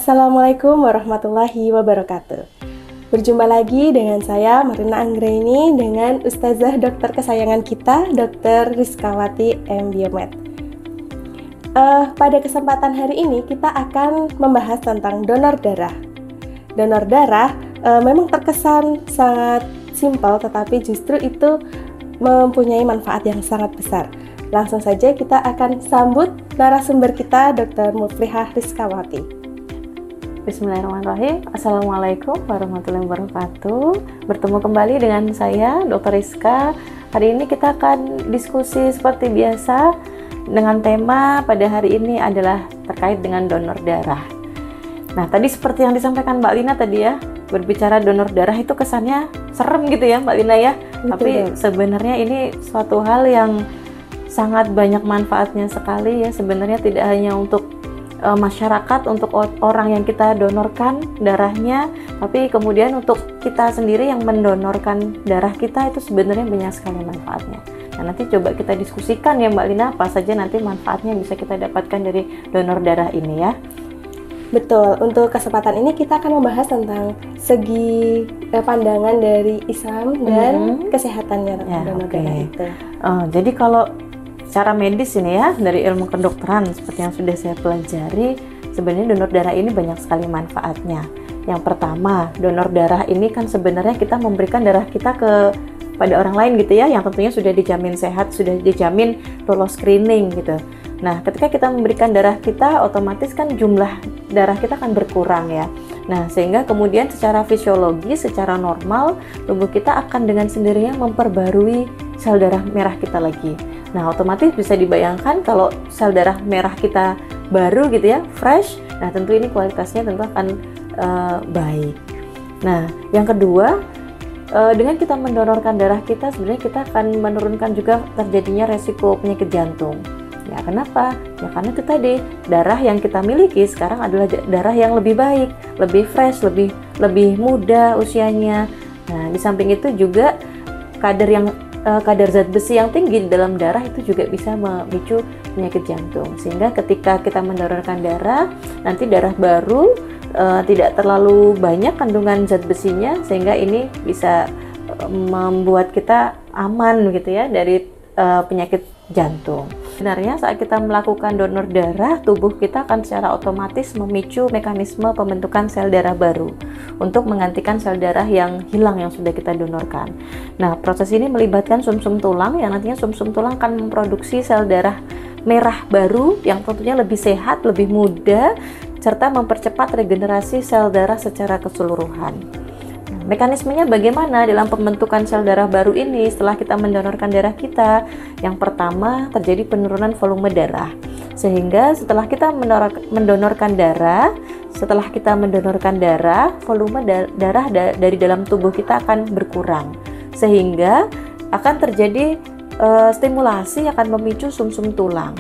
Assalamualaikum warahmatullahi wabarakatuh. Berjumpa lagi dengan saya Marina Anggraini dengan Ustazah dokter kesayangan kita, Dr. Rizkawati M. Biomed. Pada kesempatan hari ini kita akan membahas tentang donor darah. Donor darah memang terkesan sangat simpel, tetapi justru itu mempunyai manfaat yang sangat besar. Langsung saja kita akan sambut narasumber kita, Dr. Muflihah Rizkawati. Bismillahirrahmanirrahim. Assalamualaikum warahmatullahi wabarakatuh. Bertemu kembali dengan saya, Dr. Rizka. Hari ini kita akan diskusi seperti biasa dengan tema pada hari ini adalah terkait dengan donor darah. Nah, tadi seperti yang disampaikan Mbak Lina tadi ya, berbicara donor darah itu kesannya serem gitu ya Mbak Lina ya. Betul. Tapi sebenarnya ini suatu hal yang sangat banyak manfaatnya sekali ya. Sebenarnya tidak hanya untuk masyarakat, untuk orang yang kita donorkan darahnya, tapi kemudian untuk kita sendiri yang mendonorkan darah kita itu sebenarnya banyak sekali manfaatnya. Nah, nanti coba kita diskusikan ya Mbak Lina, apa saja nanti manfaatnya bisa kita dapatkan dari donor darah ini ya. Betul, untuk kesempatan ini kita akan membahas tentang segi pandangan dari Islam dan kesehatannya tentang donor darah itu. Jadi kalau secara medis ini ya, dari ilmu kedokteran seperti yang sudah saya pelajari, sebenarnya donor darah ini banyak sekali manfaatnya. Yang pertama, donor darah ini kan sebenarnya kita memberikan darah kita pada orang lain gitu ya, yang tentunya sudah dijamin sehat, sudah dijamin lolos screening gitu. Nah, ketika kita memberikan darah kita, otomatis kan jumlah darah kita akan berkurang ya. Nah, sehingga kemudian secara fisiologi, secara normal, tubuh kita akan dengan sendirinya memperbarui sel darah merah kita lagi. Nah, otomatis bisa dibayangkan kalau sel darah merah kita baru gitu ya, fresh, nah tentu ini kualitasnya tentu akan baik. Nah, yang kedua, dengan kita mendonorkan darah kita, sebenarnya kita akan menurunkan juga terjadinya resiko penyakit jantung. Ya, kenapa? Ya karena itu tadi, darah yang kita miliki sekarang adalah darah yang lebih baik, lebih fresh, lebih muda usianya. Nah, di samping itu juga kadar zat besi yang tinggi di dalam darah itu juga bisa memicu penyakit jantung. Sehingga ketika kita mendonorkan darah, nanti darah baru tidak terlalu banyak kandungan zat besinya, sehingga ini bisa membuat kita aman gitu ya dari penyakit jantung. Sebenarnya saat kita melakukan donor darah, tubuh kita akan secara otomatis memicu mekanisme pembentukan sel darah baru untuk menggantikan sel darah yang hilang yang sudah kita donorkan. Nah, proses ini melibatkan sumsum tulang yang nantinya sumsum tulang akan memproduksi sel darah merah baru yang tentunya lebih sehat, lebih muda, serta mempercepat regenerasi sel darah secara keseluruhan. Mekanismenya bagaimana dalam pembentukan sel darah baru ini setelah kita mendonorkan darah kita? Yang pertama, terjadi penurunan volume darah. Sehingga setelah kita mendonorkan darah, volume darah dari dalam tubuh kita akan berkurang. Sehingga akan terjadi stimulasi akan memicu sumsum tulang.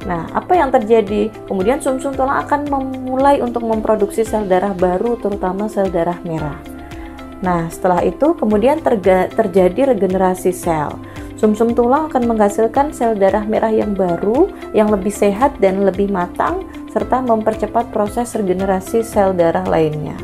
Nah, apa yang terjadi? Kemudian sumsum tulang akan memulai untuk memproduksi sel darah baru, terutama sel darah merah. Nah, setelah itu kemudian terjadi regenerasi sel. Sumsum tulang akan menghasilkan sel darah merah yang baru, yang lebih sehat dan lebih matang, serta mempercepat proses regenerasi sel darah lainnya.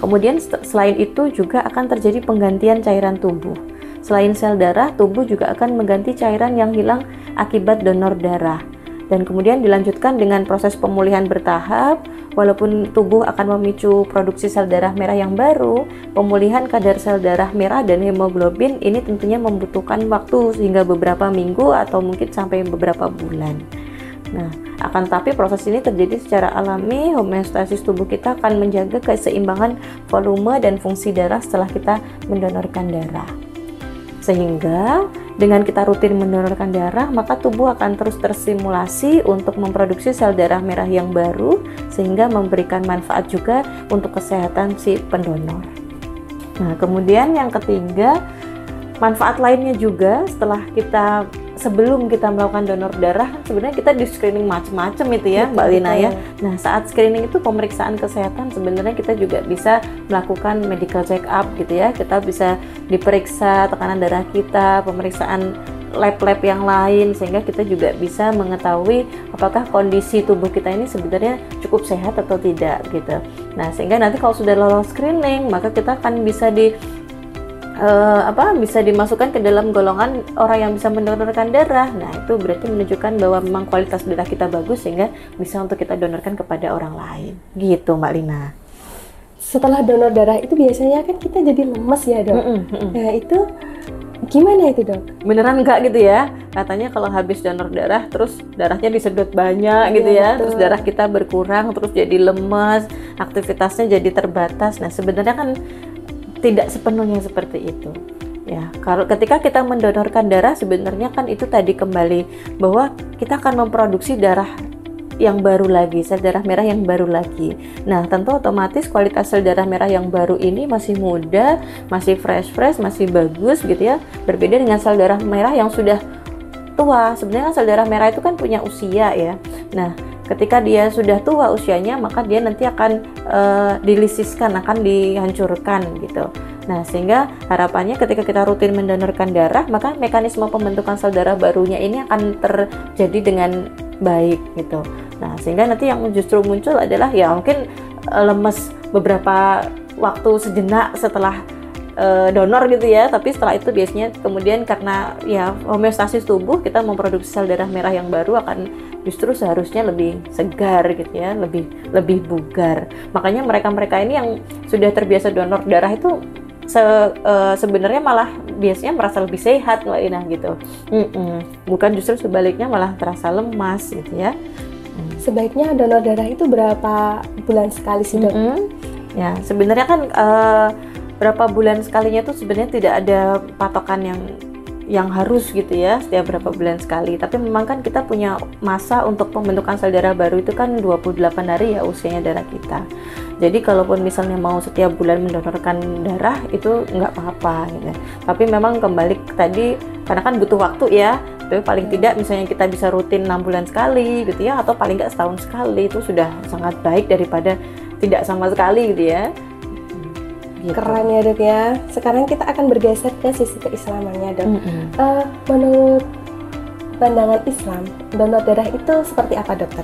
Kemudian selain itu juga akan terjadi penggantian cairan tubuh. Selain sel darah, tubuh juga akan mengganti cairan yang hilang akibat donor darah. Dan kemudian dilanjutkan dengan proses pemulihan bertahap. Walaupun tubuh akan memicu produksi sel darah merah yang baru, pemulihan kadar sel darah merah dan hemoglobin ini tentunya membutuhkan waktu hingga beberapa minggu atau mungkin sampai beberapa bulan. Nah, akan tapi proses ini terjadi secara alami, homeostasis tubuh kita akan menjaga keseimbangan volume dan fungsi darah setelah kita mendonorkan darah. Sehingga dengan kita rutin mendonorkan darah, maka tubuh akan terus terstimulasi untuk memproduksi sel darah merah yang baru, sehingga memberikan manfaat juga untuk kesehatan si pendonor. Nah, kemudian yang ketiga, manfaat lainnya juga sebelum kita melakukan donor darah, sebenarnya kita di screening macam-macam itu ya, Mbak Lina ya. Nah, saat screening itu pemeriksaan kesehatan sebenarnya kita juga bisa melakukan medical check up gitu ya. Kita bisa diperiksa tekanan darah kita, pemeriksaan lab-lab yang lain, sehingga kita juga bisa mengetahui apakah kondisi tubuh kita ini sebenarnya cukup sehat atau tidak gitu. Nah, sehingga nanti kalau sudah lolos screening, maka kita akan bisa bisa dimasukkan ke dalam golongan orang yang bisa mendonorkan darah. Nah, itu berarti menunjukkan bahwa memang kualitas darah kita bagus sehingga bisa untuk kita donorkan kepada orang lain. Gitu, Mbak Lina. Setelah donor darah itu biasanya kan kita jadi lemes ya, Dok. Nah, itu gimana itu, Dok? Beneran enggak gitu ya? Katanya kalau habis donor darah terus darahnya disedot banyak gitu ya. Betul. Terus darah kita berkurang, terus jadi lemes, aktivitasnya jadi terbatas. Nah, sebenarnya kan tidak sepenuhnya seperti itu. Ya, kalau ketika kita mendonorkan darah sebenarnya kan itu tadi kembali bahwa kita akan memproduksi darah yang baru lagi, sel darah merah yang baru lagi. Nah, tentu otomatis kualitas sel darah merah yang baru ini masih muda, masih fresh, masih bagus gitu ya. Berbeda dengan sel darah merah yang sudah tua. Sebenarnya sel darah merah itu kan punya usia ya. Nah, ketika dia sudah tua usianya, maka dia nanti akan dilisiskan, akan dihancurkan gitu. Nah, sehingga harapannya ketika kita rutin mendonorkan darah, maka mekanisme pembentukan sel darah barunya ini akan terjadi dengan baik gitu. Nah, sehingga nanti yang justru muncul adalah ya mungkin lemes beberapa waktu sejenak setelah donor gitu ya, tapi setelah itu biasanya kemudian karena ya homeostasis tubuh, kita memproduksi sel darah merah yang baru akan justru seharusnya lebih segar gitu ya, lebih bugar. Makanya mereka ini yang sudah terbiasa donor darah itu sebenarnya malah biasanya merasa lebih sehat Mbak Ina gitu. Bukan justru sebaliknya malah terasa lemas gitu ya. Sebaiknya donor darah itu berapa bulan sekali sih, Dok? Ya, sebenarnya kan berapa bulan sekalinya itu sebenarnya tidak ada patokan yang harus gitu ya, setiap berapa bulan sekali. Tapi memang kan kita punya masa untuk pembentukan sel darah baru itu kan 28 hari ya usianya darah kita. Jadi kalaupun misalnya mau setiap bulan mendonorkan darah itu nggak apa-apa gitu. Tapi memang kembali tadi karena kan butuh waktu ya. Tapi paling tidak misalnya kita bisa rutin 6 bulan sekali gitu ya, atau paling nggak setahun sekali, itu sudah sangat baik daripada tidak sama sekali gitu ya. Gitu. Keren ya, Dok ya. Sekarang kita akan bergeser ke sisi keislamannya, Dok. Menurut pandangan Islam, donor darah itu seperti apa, Dokter?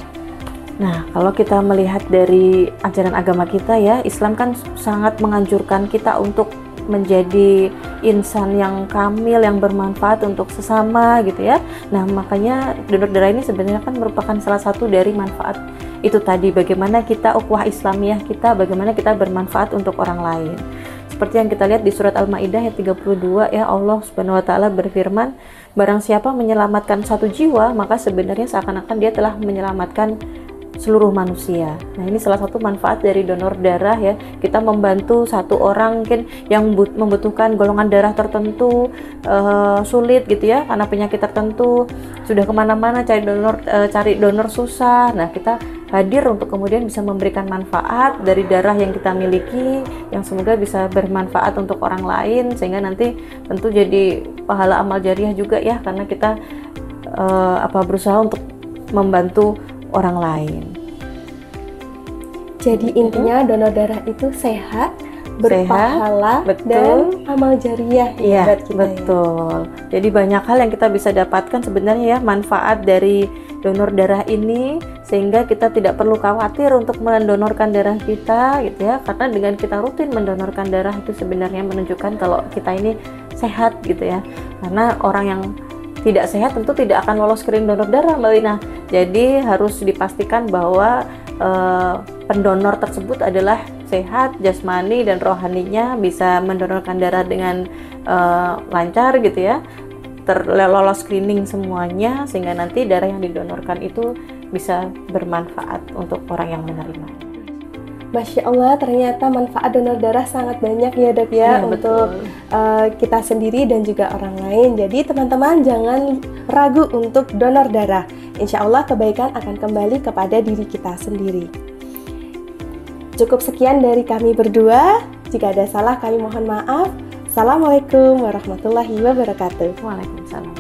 Nah, kalau kita melihat dari ajaran agama kita ya, Islam kan sangat menganjurkan kita untuk menjadi insan yang kamil, yang bermanfaat untuk sesama gitu ya. Nah, makanya donor darah ini sebenarnya kan merupakan salah satu dari manfaat itu tadi, bagaimana kita ukhuwah Islamiyah kita, bagaimana kita bermanfaat untuk orang lain. Seperti yang kita lihat di surat Al-Maidah ayat 32 ya, Allah Subhanahu wa taala berfirman, barang siapa menyelamatkan satu jiwa, maka sebenarnya seakan-akan dia telah menyelamatkan seluruh manusia. Nah, ini salah satu manfaat dari donor darah ya. Kita membantu satu orang mungkin yang membutuhkan golongan darah tertentu, sulit gitu ya karena penyakit tertentu, sudah kemana-mana cari donor susah. Nah, kita hadir untuk kemudian bisa memberikan manfaat dari darah yang kita miliki, yang semoga bisa bermanfaat untuk orang lain, sehingga nanti tentu jadi pahala amal jariah juga ya, karena kita berusaha untuk membantu orang lain. Jadi intinya donor darah itu sehat, berpahala, betul, dan amal jariah ya, buat kita. Betul. Ya. Jadi banyak hal yang kita bisa dapatkan sebenarnya ya, manfaat dari donor darah ini, sehingga kita tidak perlu khawatir untuk mendonorkan darah kita gitu ya, karena dengan kita rutin mendonorkan darah itu sebenarnya menunjukkan kalau kita ini sehat gitu ya. Karena orang yang tidak sehat tentu tidak akan lolos screening donor darah, Mbak Lina. Jadi harus dipastikan bahwa pendonor tersebut adalah sehat jasmani dan rohaninya, bisa mendonorkan darah dengan lancar gitu ya, lolos screening semuanya, sehingga nanti darah yang didonorkan itu bisa bermanfaat untuk orang yang menerima. Masya Allah, ternyata manfaat donor darah sangat banyak ya, Dok ya, untuk kita sendiri dan juga orang lain. Jadi teman-teman jangan ragu untuk donor darah. Insya Allah kebaikan akan kembali kepada diri kita sendiri. Cukup sekian dari kami berdua. Jika ada salah kami mohon maaf. Assalamualaikum warahmatullahi wabarakatuh. Waalaikumsalam.